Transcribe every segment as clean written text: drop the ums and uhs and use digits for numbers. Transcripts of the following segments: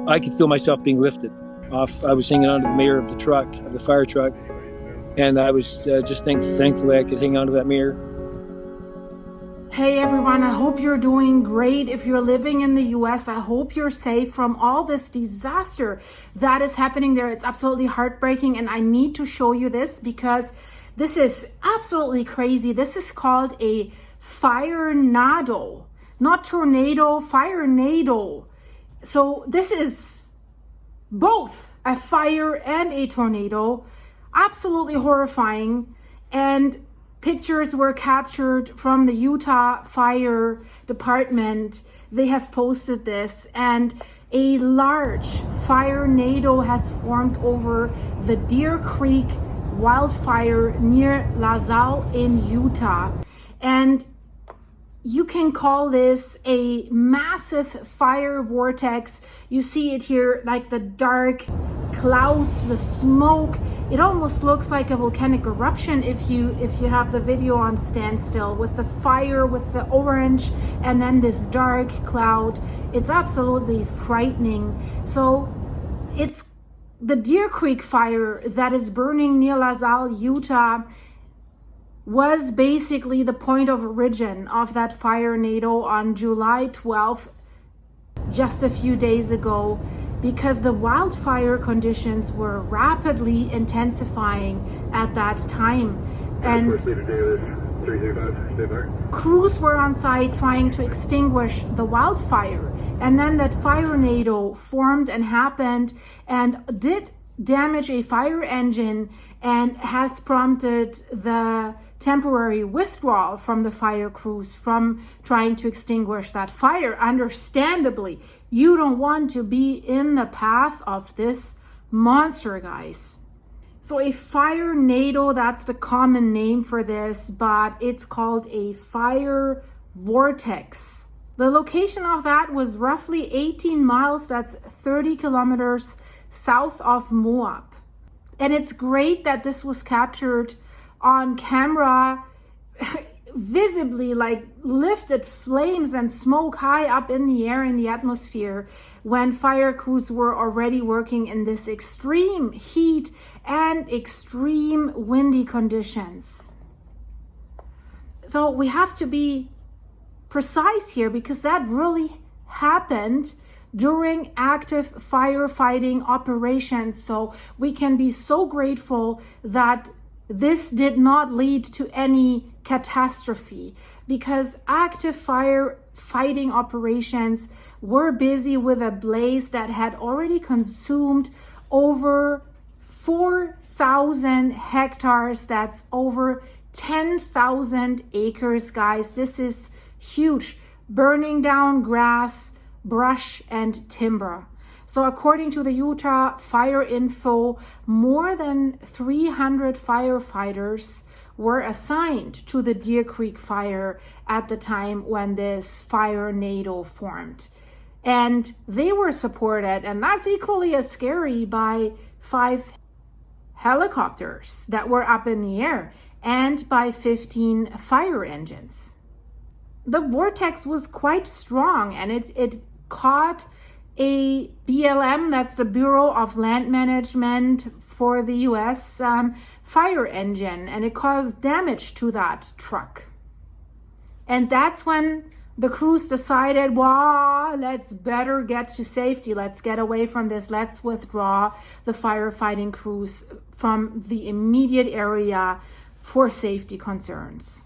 I could feel myself being lifted off. I was hanging onto the mirror of the truck, of the fire truck, and I was just thankfully I could hang onto that mirror. Hey everyone, I hope you're doing great. If you're living in the US, I hope you're safe from all this disaster that is happening there. It's absolutely heartbreaking, and I need to show you this because this is absolutely crazy. This is called a firenado, not tornado, firenado. So this is both a fire and a tornado. Absolutely horrifying. And pictures were captured from the Utah Fire Department. They have posted this, and a large firenado has formed over the Deer Creek wildfire near LaSalle in Utah. And you can call this a massive fire vortex. You see it here, like the dark clouds, the smoke. It almost looks like a volcanic eruption if you have the video on standstill, with the fire, with the orange, and then this dark cloud. It's absolutely frightening. So it's the Deer Creek fire that is burning near LaSalle, Utah, was basically the point of origin of that firenado on July 12th, just a few days ago, because the wildfire conditions were rapidly intensifying at that time. And crews were on site trying to extinguish the wildfire. And then that firenado formed and happened and did damage a fire engine and has prompted the temporary withdrawal from the fire crews from trying to extinguish that fire. Understandably, you don't want to be in the path of this monster, guys. So a firenado, that's the common name for this, but it's called a fire vortex. The location of that was roughly 18 miles, that's 30 kilometers south of Moab. And it's great that this was captured on camera, visibly, like lifted flames and smoke high up in the air, in the atmosphere, when fire crews were already working in this extreme heat and extreme windy conditions. So we have to be precise here, because that really happened during active firefighting operations. So we can be so grateful that this did not lead to any catastrophe, because active firefighting operations were busy with a blaze that had already consumed over 4,000 hectares. That's over 10,000 acres, guys. This is huge. Burning down grass, brush, and timber. So according to the Utah Fire Info, more than 300 firefighters were assigned to the Deer Creek fire at the time when this firenado formed. And they were supported, and that's equally as scary, by 5 helicopters that were up in the air and by 15 fire engines. The vortex was quite strong, and it caught a BLM, that's the Bureau of Land Management for the US, fire engine, and it caused damage to that truck. And that's when the crews decided, well, let's better get to safety. Let's get away from this. Let's withdraw the firefighting crews from the immediate area for safety concerns.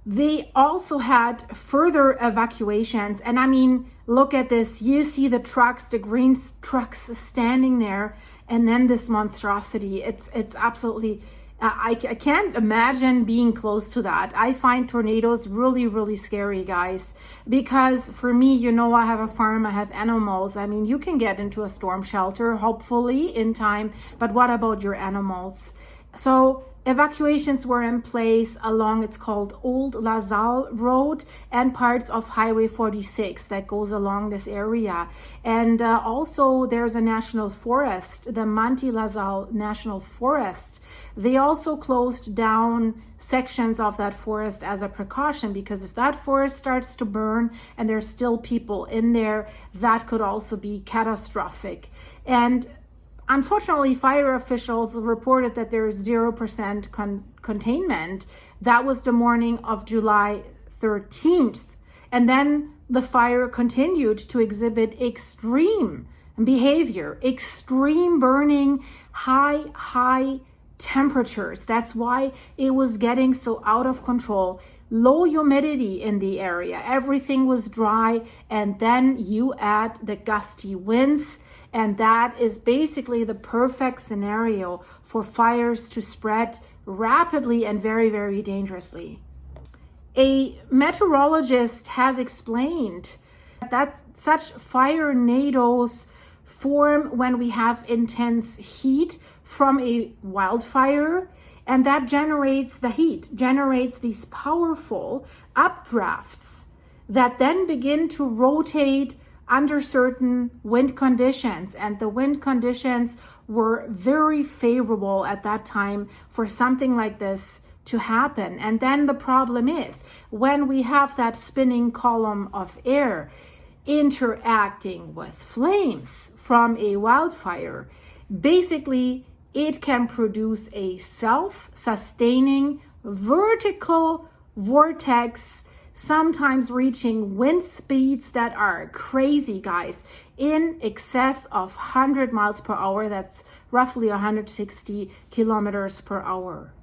They also had further evacuations. And I mean, look at this. You see the trucks, the green trucks standing there, and then this monstrosity. It's absolutely, I can't imagine being close to that. I find tornadoes really, really scary, guys, because for me, you know, I have a farm, I have animals. I mean, you can get into a storm shelter, hopefully in time, but what about your animals? So Evacuations were in place along, it's called Old La Salle Road, and parts of Highway 46 that goes along this area. And also there's a national forest, the Monte La Salle National Forest. They also closed down sections of that forest as a precaution, because if that forest starts to burn and there's still people in there, that could also be catastrophic. And unfortunately, fire officials reported that there's 0% containment. That was the morning of July 13th. And then the fire continued to exhibit extreme behavior, extreme burning, high temperatures. That's why it was getting so out of control. Low humidity in the area. Everything was dry. And then you add the gusty winds. And that is basically the perfect scenario for fires to spread rapidly and very, very dangerously. A meteorologist has explained that such firenados form when we have intense heat from a wildfire, and that generates the heat, generates these powerful updrafts that then begin to rotate under certain wind conditions. And the wind conditions were very favorable at that time for something like this to happen. And then the problem is, when we have that spinning column of air interacting with flames from a wildfire, basically it can produce a self-sustaining vertical vortex, sometimes reaching wind speeds that are crazy, guys, in excess of 100 miles per hour. That's roughly 160 kilometers per hour.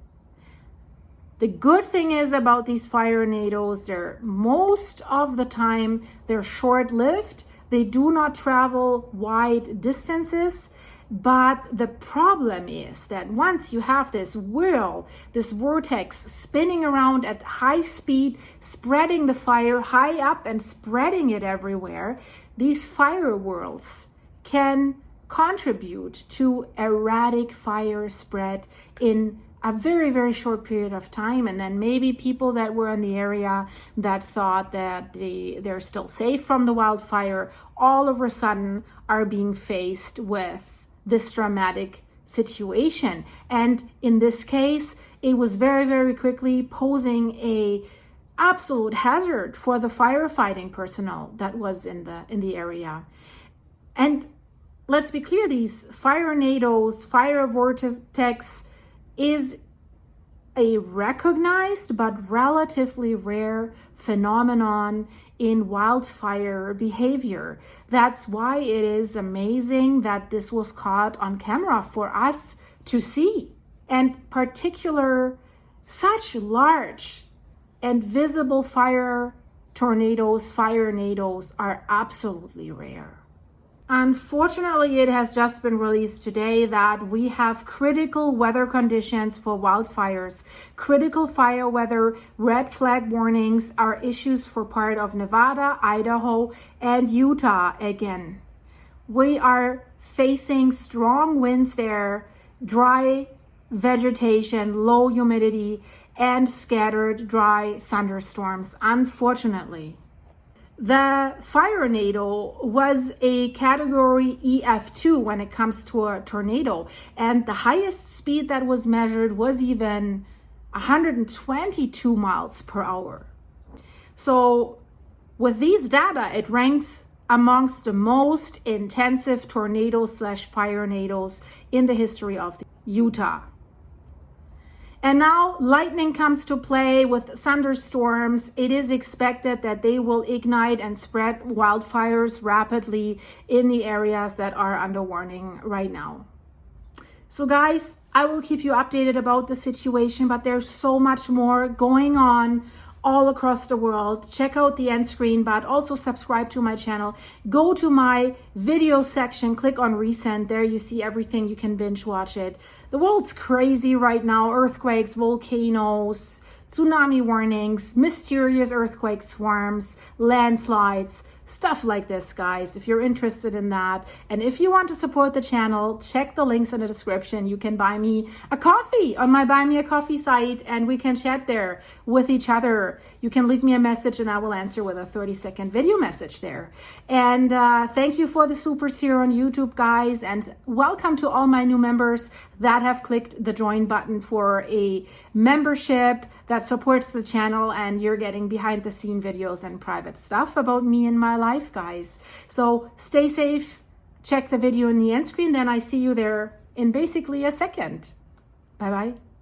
The good thing is about these firenados, they're most of the time, they're short-lived. They do not travel wide distances. But the problem is that once you have this whirl, this vortex spinning around at high speed, spreading the fire high up and spreading it everywhere, these fire whirls can contribute to erratic fire spread in a very, very short period of time. And then maybe people that were in the area that thought that they're still safe from the wildfire, all of a sudden are being faced with this dramatic situation. And in this case, it was very, very quickly posing a absolute hazard for the firefighting personnel that was in the area. And let's be clear, these firenados, fire vortex is a recognized but relatively rare phenomenon in wildfire behavior. That's why it is amazing that this was caught on camera for us to see. And particular, such large and visible firenados are absolutely rare. Unfortunately, it has just been released today that we have critical weather conditions for wildfires. Critical fire weather red flag warnings are issues for part of Nevada, Idaho, and Utah again. We are facing strong winds there, dry vegetation, low humidity, and scattered dry thunderstorms, unfortunately. The firenado was a category EF2 when it comes to a tornado, and the highest speed that was measured was even 122 miles per hour. So with these data, it ranks amongst the most intensive tornado/firenados in the history of Utah. And now lightning comes to play with thunderstorms. It is expected that they will ignite and spread wildfires rapidly in the areas that are under warning right now. So guys, I will keep you updated about the situation, but there's so much more going on all across the world. Check out the end screen, but also subscribe to my channel. Go to my video section, click on recent. There you see everything. You can binge watch it. The world's crazy right now. Earthquakes, volcanoes, tsunami warnings, mysterious earthquake swarms, landslides, stuff like this, guys, if you're interested in that. And if you want to support the channel, check the links in the description. You can buy me a coffee on my Buy Me a Coffee site, and we can chat there with each other. You can leave me a message and I will answer with a 30-second video message there. And thank you for the supers here on YouTube, guys, and welcome to all my new members that have clicked the join button for a membership that supports the channel, and you're getting behind the scene videos and private stuff about me and my life, guys. So stay safe, check the video in the end screen, then I see you there in basically a second. Bye bye.